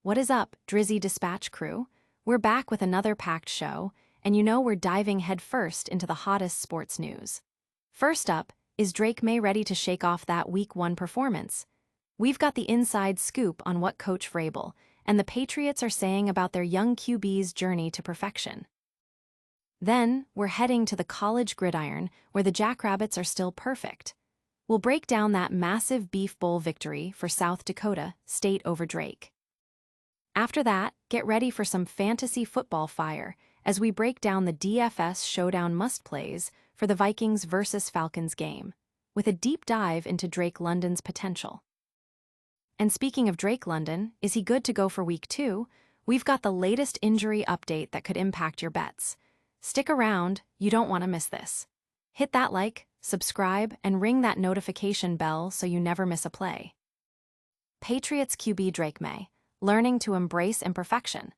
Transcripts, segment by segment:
What is up, Drizzy Dispatch crew? We're back with another packed show, and you know we're diving headfirst into the hottest sports news. First up, is Drake Maye ready to shake off that Week 1 performance? We've got the inside scoop on what Coach Vrabel and the Patriots are saying about their young QB's journey to perfection. Then, we're heading to the college gridiron, where the Jackrabbits are still perfect. We'll break down that massive Beef Bowl victory for South Dakota State over Drake. After that, get ready for some fantasy football fire as we break down the DFS showdown must-plays for the Vikings versus Falcons game, with a deep dive into Drake London's potential. And speaking of Drake London, is he good to go for Week 2? We've got the latest injury update that could impact your bets. Stick around, you don't want to miss this. Hit that like, subscribe, and ring that notification bell so you never miss a play. Patriots QB Drake Maye, learning to embrace imperfection.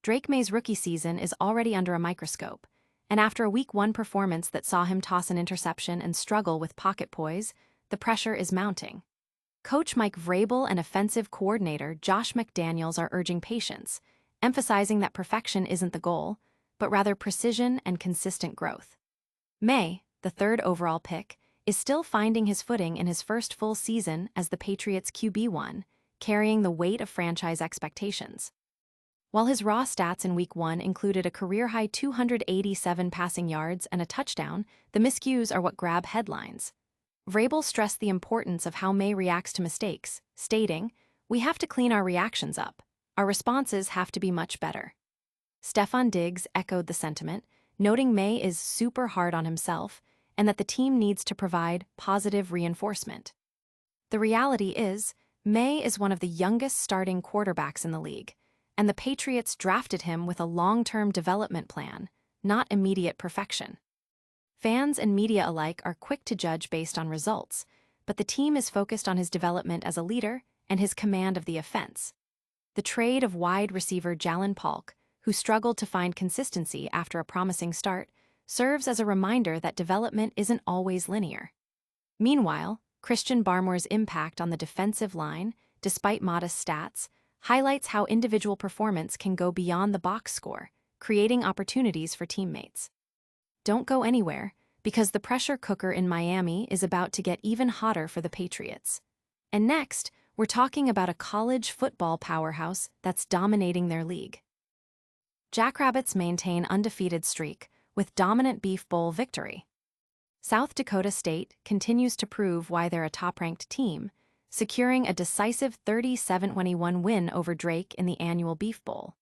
Drake Maye's rookie season is already under a microscope, and after a Week 1 performance that saw him toss an interception and struggle with pocket poise, the pressure is mounting. Coach Mike Vrabel and offensive coordinator Josh McDaniels are urging patience, emphasizing that perfection isn't the goal, but rather precision and consistent growth. Maye, the third overall pick, is still finding his footing in his first full season as the Patriots QB1, carrying the weight of franchise expectations. While his raw stats in Week 1 included a career-high 287 passing yards and a touchdown, the miscues are what grab headlines. Vrabel stressed the importance of how Maye reacts to mistakes, stating, "We have to clean our reactions up. Our responses have to be much better." Stefon Diggs echoed the sentiment, noting Maye is super hard on himself and that the team needs to provide positive reinforcement. The reality is, Maye is one of the youngest starting quarterbacks in the league, and the Patriots drafted him with a long-term development plan, not immediate perfection. Fans and media alike are quick to judge based on results, but the team is focused on his development as a leader and his command of the offense. The trade of wide receiver Jalen Polk, who struggled to find consistency after a promising start, serves as a reminder that development isn't always linear. Meanwhile, Christian Barmore's impact on the defensive line, despite modest stats, highlights how individual performance can go beyond the box score, creating opportunities for teammates. Don't go anywhere, because the pressure cooker in Miami is about to get even hotter for the Patriots. And next, we're talking about a college football powerhouse that's dominating their league. Jackrabbits maintain undefeated streak with dominant Beef Bowl victory. South Dakota State continues to prove why they're a top-ranked team, securing a decisive 37-21 win over Drake in the annual Beef Bowl.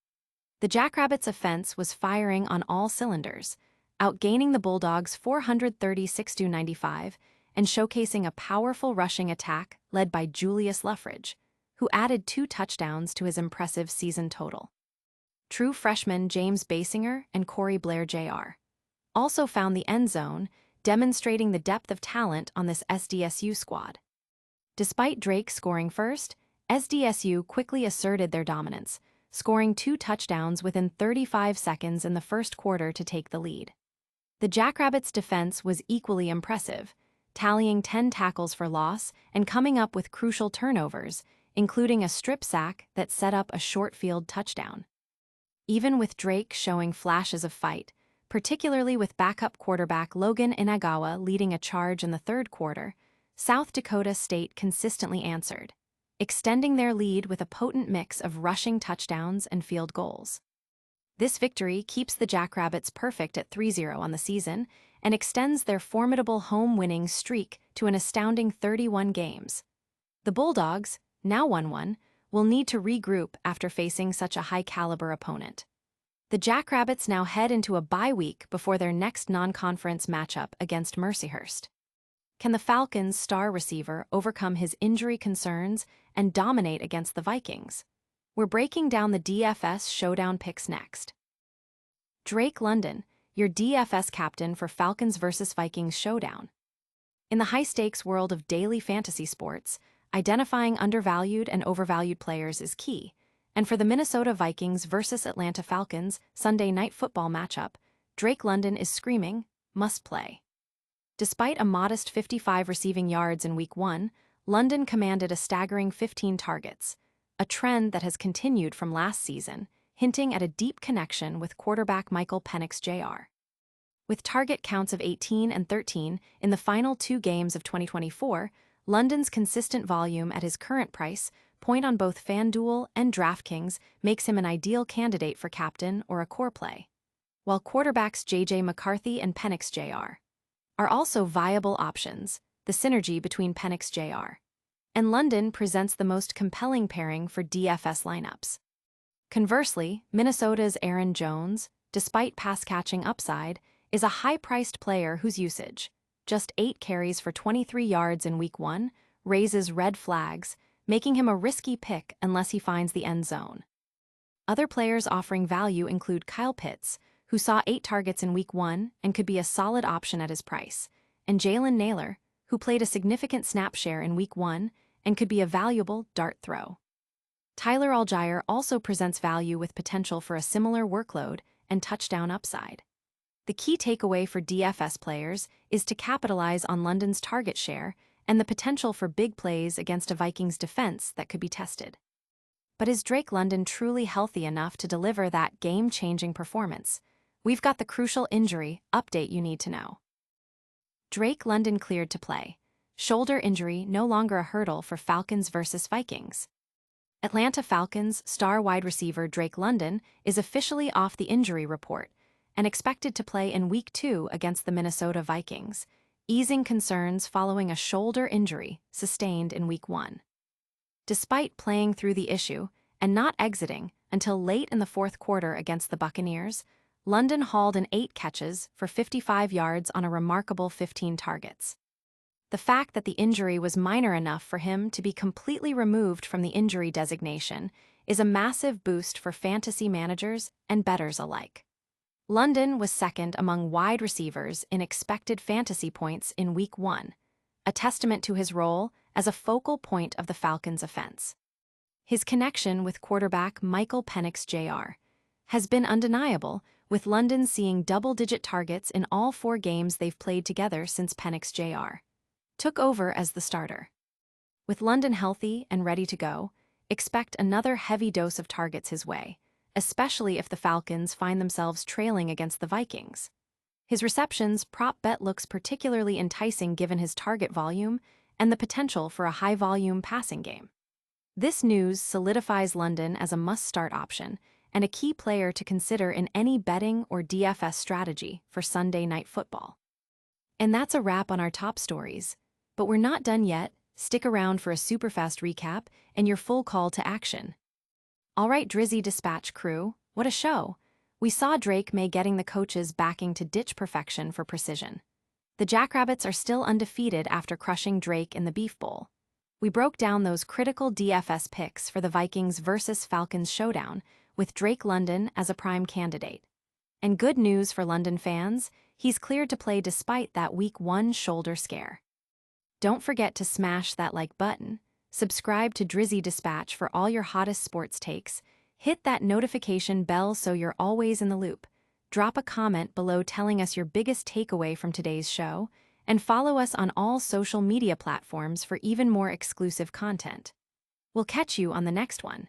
The Jackrabbits' offense was firing on all cylinders, outgaining the Bulldogs 436-95 and showcasing a powerful rushing attack led by Julius Luffridge, who added 2 touchdowns to his impressive season total. True freshmen James Basinger and Corey Blair Jr. also found the end zone, demonstrating the depth of talent on this SDSU squad. Despite Drake scoring first, SDSU quickly asserted their dominance, scoring 2 touchdowns within 35 seconds in the first quarter to take the lead. The Jackrabbits' defense was equally impressive, tallying 10 tackles for loss and coming up with crucial turnovers, including a strip sack that set up a short field touchdown. Even with Drake showing flashes of fight, particularly with backup quarterback Logan Inagawa leading a charge in the third quarter, South Dakota State consistently answered, extending their lead with a potent mix of rushing touchdowns and field goals. This victory keeps the Jackrabbits perfect at 3-0 on the season and extends their formidable home winning streak to an astounding 31 games. The Bulldogs, now 1-1, will need to regroup after facing such a high-caliber opponent. The Jackrabbits now head into a bye week before their next non-conference matchup against Mercyhurst. Can the Falcons' star receiver overcome his injury concerns and dominate against the Vikings? We're breaking down the DFS showdown picks next. Drake London, your DFS captain for Falcons versus Vikings showdown. In the high-stakes world of daily fantasy sports, identifying undervalued and overvalued players is key, and for the Minnesota Vikings versus Atlanta Falcons Sunday Night Football matchup, Drake London is screaming, must play. Despite a modest 55 receiving yards in Week 1, London commanded a staggering 15 targets, a trend that has continued from last season, hinting at a deep connection with quarterback Michael Penix Jr. With target counts of 18 and 13 in the final 2 games of 2024, London's consistent volume at his current price point on both FanDuel and DraftKings makes him an ideal candidate for captain or a core play, while quarterbacks J.J. McCarthy and Penix Jr. are also viable options. The synergy between Penix Jr. and London presents the most compelling pairing for DFS lineups. Conversely, Minnesota's Aaron Jones, despite pass-catching upside, is a high-priced player whose usage, just 8 carries for 23 yards in Week 1, raises red flags, making him a risky pick unless he finds the end zone. Other players offering value include Kyle Pitts, who saw 8 targets in Week 1 and could be a solid option at his price, and Jalen Nailor, who played a significant snap share in Week 1 and could be a valuable dart throw. Tyler Allgeier also presents value with potential for a similar workload and touchdown upside. The key takeaway for DFS players is to capitalize on London's target share and the potential for big plays against a Vikings defense that could be tested. But is Drake London truly healthy enough to deliver that game-changing performance? We've got the crucial injury update you need to know. Drake London cleared to play. Shoulder injury no longer a hurdle for Falcons versus Vikings. Atlanta Falcons star wide receiver Drake London is officially off the injury report and expected to play in Week 2 against the Minnesota Vikings, easing concerns following a shoulder injury sustained in Week 1. Despite playing through the issue and not exiting until late in the fourth quarter against the Buccaneers, London hauled in 8 catches for 55 yards on a remarkable 15 targets. The fact that the injury was minor enough for him to be completely removed from the injury designation is a massive boost for fantasy managers and bettors alike. London was second among wide receivers in expected fantasy points in Week 1, a testament to his role as a focal point of the Falcons' offense. His connection with quarterback Michael Penix Jr. has been undeniable, with London seeing double-digit targets in all 4 games they've played together since Penix Jr. took over as the starter. With London healthy and ready to go, expect another heavy dose of targets his way, especially if the Falcons find themselves trailing against the Vikings. His receptions prop bet looks particularly enticing given his target volume and the potential for a high-volume passing game. This news solidifies London as a must-start option and a key player to consider in any betting or DFS strategy for Sunday Night Football. And that's a wrap on our top stories. But we're not done yet. Stick around for a super-fast recap and your full call to action. All right, Drizzy Dispatch crew, what a show. We saw Drake Maye getting the coaches backing to ditch perfection for precision. The Jackrabbits are still undefeated after crushing Drake in the Beef Bowl. We broke down those critical DFS picks for the Vikings versus Falcons showdown, with Drake London as a prime candidate. And good news for London fans, he's cleared to play despite that Week 1 shoulder scare. Don't forget to smash that like button, subscribe to Drizzy Dispatch for all your hottest sports takes, hit that notification bell so you're always in the loop, drop a comment below telling us your biggest takeaway from today's show, and follow us on all social media platforms for even more exclusive content. We'll catch you on the next one.